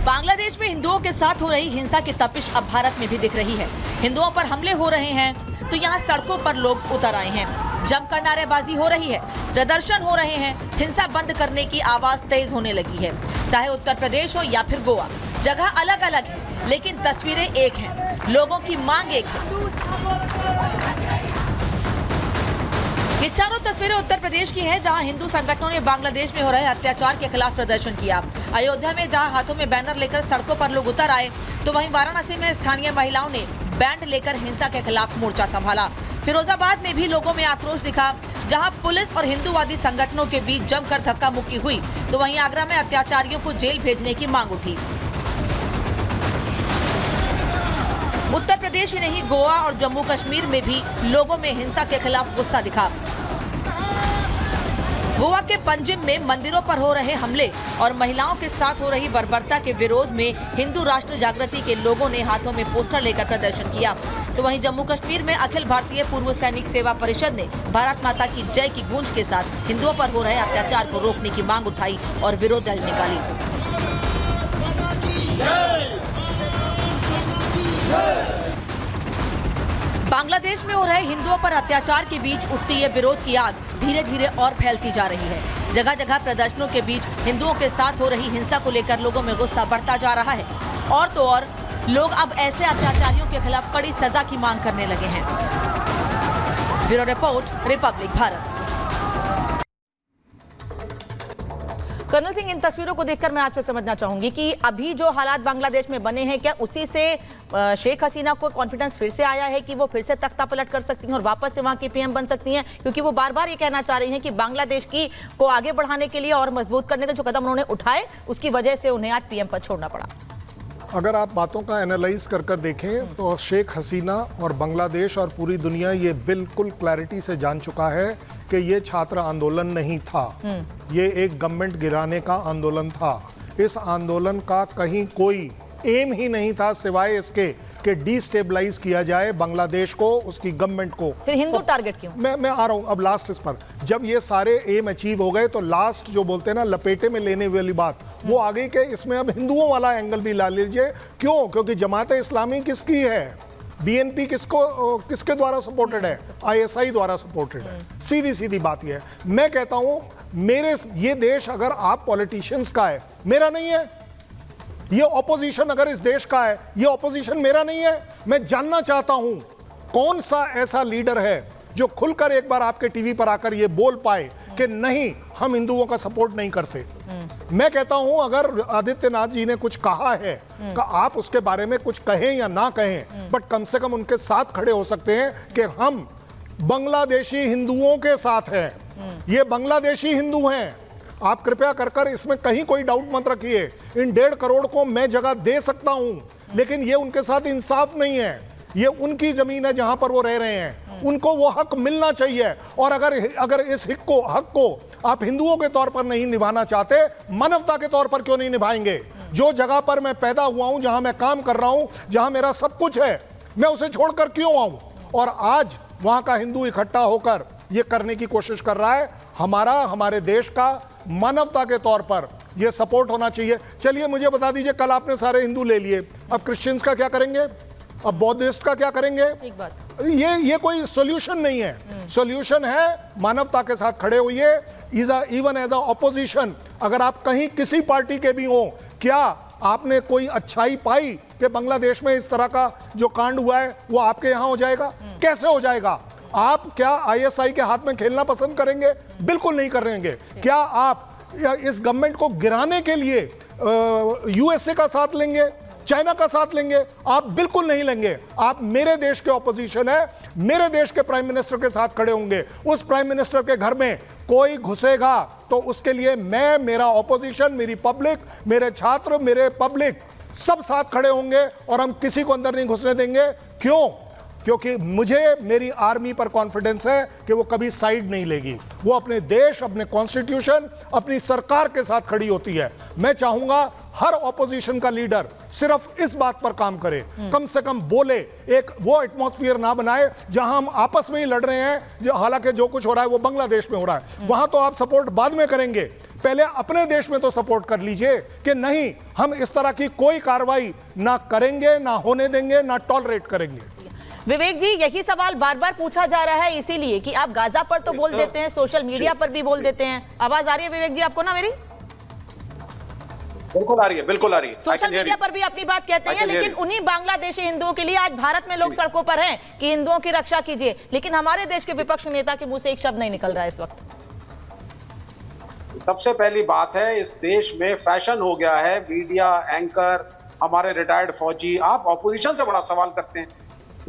बांग्लादेश में हिंदुओं के साथ हो रही हिंसा की तपिश अब भारत में भी दिख रही है। हिंदुओं पर हमले हो रहे हैं तो यहाँ सड़कों पर लोग उतर आए हैं, जमकर नारेबाजी हो रही है, प्रदर्शन हो रहे हैं, हिंसा बंद करने की आवाज तेज होने लगी है। चाहे उत्तर प्रदेश हो या फिर गोवा, जगह अलग अलग है लेकिन तस्वीरें एक हैं, लोगों की मांग एक है। ये चारों तस्वीरें उत्तर प्रदेश की हैं, जहां हिंदू संगठनों ने बांग्लादेश में हो रहे अत्याचार के खिलाफ प्रदर्शन किया। अयोध्या में जहां हाथों में बैनर लेकर सड़कों पर लोग उतर आए, तो वहीं वाराणसी में स्थानीय महिलाओं ने बैंड लेकर हिंसा के खिलाफ मोर्चा संभाला। फिरोजाबाद में भी लोगों में आक्रोश दिखा, जहां पुलिस और हिंदूवादी संगठनों के बीच जमकर धक्का मुक्की हुई, तो वहीं आगरा में अत्याचारियों को जेल भेजने की मांग उठी। उत्तर प्रदेश ही नहीं, गोवा और जम्मू कश्मीर में भी लोगों में हिंसा के खिलाफ गुस्सा दिखा। गोवा के पंजिम में मंदिरों पर हो रहे हमले और महिलाओं के साथ हो रही बर्बरता के विरोध में हिंदू राष्ट्र जागृति के लोगों ने हाथों में पोस्टर लेकर प्रदर्शन किया। तो वहीं जम्मू कश्मीर में अखिल भारतीय पूर्व सैनिक सेवा परिषद ने भारत माता की जय की गूंज के साथ हिंदुओं पर हो रहे अत्याचार को रोकने की मांग उठाई और विरोध रैली निकाली। बांग्लादेश में हो रहे हिंदुओं पर अत्याचार के बीच उठती ये विरोध की आग धीरे धीरे और फैलती जा रही है। जगह जगह प्रदर्शनों के बीच हिंदुओं के साथ हो रही हिंसा को लेकर लोगों में गुस्सा बढ़ता जा रहा है और तो और लोग अब ऐसे अत्याचारियों के खिलाफ कड़ी सजा की मांग करने लगे हैं। Bureau report, Republic Bharat. Colonel Singh, इन तस्वीरों को देखकर मैं आपसे समझना चाहूंगी कि अभी जो हालात बांग्लादेश में बने हैं, क्या उसी से शेख हसीना को कॉन्फिडेंस फिर से आया है कि वो फिर से तख्ता पलट कर सकती हैं और वापस से वहां की पीएम बन सकती हैं? क्योंकि वो बार बार ये कहना चाह रही हैं कि बांग्लादेश को आगे बढ़ाने के लिए और मजबूत करने के जो कदम उन्होंने उठाए, उसकी वजह से उन्हें आज पीएम पद छोड़ना पड़ा। अगर आप बातों का एनालाइज कर देखें तो शेख हसीना और बांग्लादेश और पूरी दुनिया ये बिल्कुल क्लैरिटी से जान चुका है कि ये छात्र आंदोलन नहीं था, ये एक गवर्नमेंट गिराने का आंदोलन था। इस आंदोलन का कहीं कोई एम ही नहीं था सिवाय इसके कि डिस्टेबलाइज किया जाए बांग्लादेश को, उसकी गवर्नमेंट को। फिर हिंदू टारगेट क्यों? मैं आ रहा हूं अब लास्ट इस पर। जब ये सारे एम अचीव हो गए तो लास्ट जो बोलते हैं ना लपेटे में लेने वाली बात, वो आ गई कि इसमें अब हिंदुओं वाला एंगल भी ला लीजिए। क्यों? क्योंकि जमात इस्लामी किसकी है? बीएनपी किसके द्वारा सपोर्टेड है? आईएसआई द्वारा सपोर्टेड है। सीधी सीधी बात यह है। मैं कहता हूं मेरे ये देश अगर आप पॉलिटिशियंस का है, मेरा नहीं है। ये ऑपोजिशन अगर इस देश का है, ये ऑपोजिशन मेरा नहीं है। मैं जानना चाहता हूं कौन सा ऐसा लीडर है जो खुलकर एक बार आपके टीवी पर आकर ये बोल पाए कि नहीं, हम हिंदुओं का सपोर्ट नहीं करते। मैं कहता हूं अगर आदित्यनाथ जी ने कुछ कहा है कि आप उसके बारे में कुछ कहें या ना कहें, बट कम से कम उनके साथ खड़े हो सकते हैं कि हम बांग्लादेशी हिंदुओं के साथ हैं। ये बांग्लादेशी हिंदू हैं। आप कृपया कर इसमें कहीं कोई डाउट मत रखिए। इन 1.5 करोड़ को मैं जगह दे सकता हूं, लेकिन ये उनके साथ इंसाफ नहीं है। ये उनकी जमीन है जहां पर वो रह रहे हैं, उनको वो हक मिलना चाहिए। और अगर इस हक को आप हिंदुओं के तौर पर नहीं निभाना चाहते, मानवता के तौर पर क्यों नहीं निभाएंगे? जो जगह पर मैं पैदा हुआ हूं, जहां मैं काम कर रहा हूं, जहां मेरा सब कुछ है, मैं उसे छोड़कर क्यों आऊं? और आज वहां का हिंदू इकट्ठा होकर ये करने की कोशिश कर रहा है। हमारे देश का मानवता के तौर पर यह सपोर्ट होना चाहिए। चलिए मुझे बता दीजिए, कल आपने सारे हिंदू ले लिए, अब क्रिश्चियंस का क्या करेंगे? अब बौद्धिस्ट का क्या करेंगे? एक बात, ये कोई सॉल्यूशन नहीं है। सॉल्यूशन है मानवता के साथ खड़े होइए। इवन एज अ ऑपोजिशन, अगर आप कहीं किसी पार्टी के भी हो, क्या आपने कोई अच्छाई पाई कि बांग्लादेश में इस तरह का जो कांड हुआ है वो आपके यहां हो जाएगा? कैसे हो जाएगा? आप क्या आईएसआई के हाथ में खेलना पसंद करेंगे? बिल्कुल नहीं करेंगे। क्या आप इस गवर्नमेंट को गिराने के लिए यूएसए का साथ लेंगे, चाइना का साथ लेंगे? आप बिल्कुल नहीं लेंगे। आप मेरे देश के ऑपोजिशन है, मेरे देश के प्राइम मिनिस्टर के साथ खड़े होंगे। उस प्राइम मिनिस्टर के घर में कोई घुसेगा तो उसके लिए मैं, मेरा ऑपोजिशन, मेरी पब्लिक, मेरे छात्र, मेरे पब्लिक सब साथ खड़े होंगे और हम किसी को अंदर नहीं घुसने देंगे। क्यों? क्योंकि मुझे मेरी आर्मी पर कॉन्फिडेंस है कि वो कभी साइड नहीं लेगी, वो अपने देश, अपने कॉन्स्टिट्यूशन, अपनी सरकार के साथ खड़ी होती है। मैं चाहूंगा हर ऑपोजिशन का लीडर सिर्फ इस बात पर काम करे, कम से कम बोले, एक वो एटमॉस्फेयर ना बनाए जहां हम आपस में ही लड़ रहे हैं। हालांकि जो कुछ हो रहा है वो बांग्लादेश में हो रहा है, वहां तो आप सपोर्ट बाद में करेंगे, पहले अपने देश में तो सपोर्ट कर लीजिए कि नहीं, हम इस तरह की कोई कार्रवाई ना करेंगे, ना होने देंगे, ना टॉलरेट करेंगे। विवेक जी, यही सवाल बार बार पूछा जा रहा है, इसीलिए कि आप गाजा पर तो बोल देते हैं, सोशल मीडिया पर भी बोल देते हैं। आवाज आ रही है विवेक जी आपको ना मेरी? बिल्कुल आ रही है, बिल्कुल आ रही है। सोशल मीडिया पर भी अपनी बात कहते हैं, लेकिन उन्हीं बांग्लादेशी हिंदुओं के लिए आज भारत में लोग सड़कों पर हैं कि हिंदुओं की रक्षा कीजिए, लेकिन हमारे देश के विपक्ष नेता के मुंह से एक शब्द नहीं निकल रहा है इस वक्त। सबसे पहली बात है, इस देश में फैशन हो गया है, मीडिया एंकर, हमारे रिटायर्ड फौजी, आप ऑपोजिशन से बड़ा सवाल करते हैं,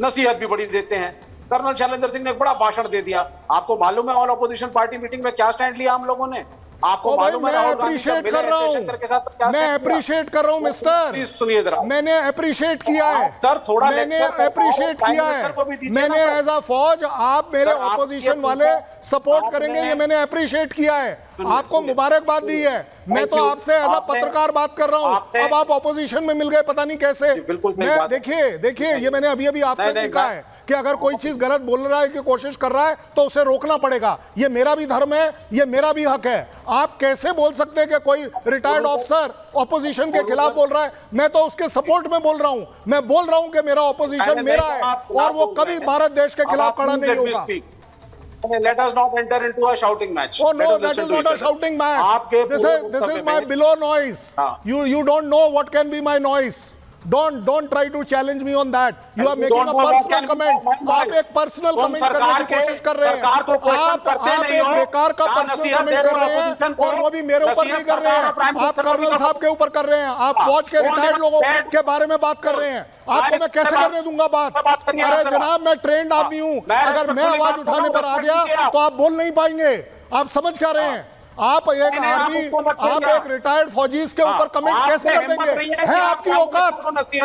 नसीहत भी बड़ी देते हैं। कर्नल शैलेंद्र सिंह ने एक बड़ा भाषण दे दिया। आपको मालूम है ऑल ऑपोजिशन पार्टी मीटिंग में क्या स्टैंड लिया हम लोगों ने? आपको मालूम है? मैं अप्रिशिएट कर रहा हूं, मैं अप्रिशिएट कर रहा हूं मिस्टर, सुनिए जरा, मैंने अप्रिशिएट किया है सर, थोड़ा मैंने अप्रिशिएट किया है, मैंने एज अ फौज, आप मेरे ऑपोजिशन वाले सपोर्ट करेंगे ये मैंने अप्रिशिएट किया है, आपको मुबारकबाद दी है। मैं तो आपसे एज अ पत्रकार बात कर रहा हूं, अब आप ऑपोजिशन में मिल गए पता नहीं कैसे। मैं देखिए ये मैंने अभी अभी आपसे सीखा है कि अगर कोई चीज गलत बोल रहा है कि कोशिश कर रहा है तो उसे रोकना पड़ेगा, ये मेरा भी धर्म है, ये मेरा भी हक है। आप कैसे बोल सकते हैं कि कोई रिटायर्ड ऑफिसर ऑपोजिशन के खिलाफ बोल रहा है? मैं तो उसके सपोर्ट में बोल रहा हूं, मैं बोल रहा हूं कि मेरा ऑपोजिशन मेरा है और वो कभी भारत देश के खिलाफ खड़ा नहीं होगा। Let us not enter into a shouting match. Oh no, that is not a shouting match. This is my below noise. You don't know what can be my noise. Don't try to challenge me on that. You are making a personal comment. आप एक personal comment करने की कोशिश कर रहे हैं। आप एक बेकार का पर्सनल कमेंट कर रहे हैं और वो भी मेरे ऊपर नहीं कर रहे हैं, आप कर्नल साहब के ऊपर कर रहे हैं, आप फौज के रिटायर्ड लोगों के बारे में बात कर रहे हैं। आपको मैं कैसे करने दूंगा बात? अरे जनाब, मैं ट्रेंड आदमी हूँ, अगर मैं आवाज उठाने पर आ गया तो आप बोल नहीं पाएंगे। आप समझ क्या रहे हैं? आप एक आर्मी, आप एक रिटायर्ड फौजी के ऊपर कमेंट कैसे कर देंगे? है आपकी औकात,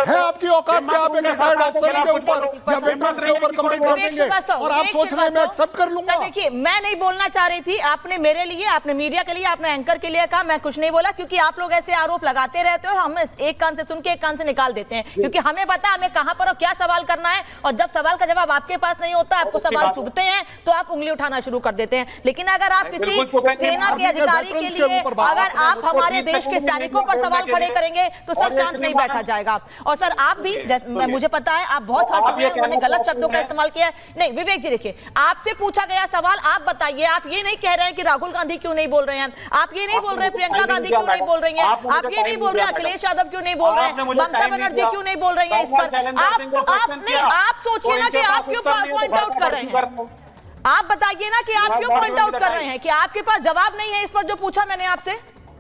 है आपकी औकात कि आप एक रिटायर्ड ऑफिसर के ऊपर या वेटरन्स के ऊपर कमेंट कर देंगे और आप सोच रहे हैं मैं एक्सेप्ट कर लूंगा? देखिए, मैं नहीं बोलना चाह रही थी, आपने मेरे लिए, आपने मीडिया के लिए, आपने एंकर के लिए कहा, मैं कुछ नहीं बोला, क्योंकि आप लोग ऐसे आरोप लगाते रहते हो और हम एक कान से सुन के एक कान से निकाल देते हैं, क्योंकि हमें पता हमें कहां पर और क्या सवाल करना है, और जब सवाल का जवाब आपके पास नहीं होता, आपको सवाल चुभते हैं तो आप उंगली उठाना शुरू कर देते हैं। लेकिन अगर आप किसी सेना के अधिकारी के लिए, अगर आप हमारे देश के सैनिकों पर सवाल खड़े करेंगे तो सर शांत नहीं बैठा जाएगा। और सर आप भी, मुझे पता है आप बहुत हर्ट हुए हैं, उन्होंने गलत शब्दों का इस्तेमाल किया है। नहीं विवेक जी, देखिए, आपसे पूछा गया सवाल आप बताइए, आप ये नहीं कह रहे हैं कि राहुल गांधी क्यों नहीं बोल रहे हैं, आप ये नहीं बोल रहे हैं प्रियंका गांधी क्यों नहीं बोल रही हैं, आप ये नहीं बोल रहे हैं अखिलेश यादव क्यों नहीं बोल रहे हैं, ममता बनर्जी क्यों नहीं बोल रही हैं इस पर। आप सोचिए ना कि आप क्यों पॉइंट आउट कर रहे हैं, आप बताइए ना कि आप क्यों पॉइंट आउट कर रहे हैं कि आपके पास जवाब नहीं है इस पर जो पूछा मैंने आपसे।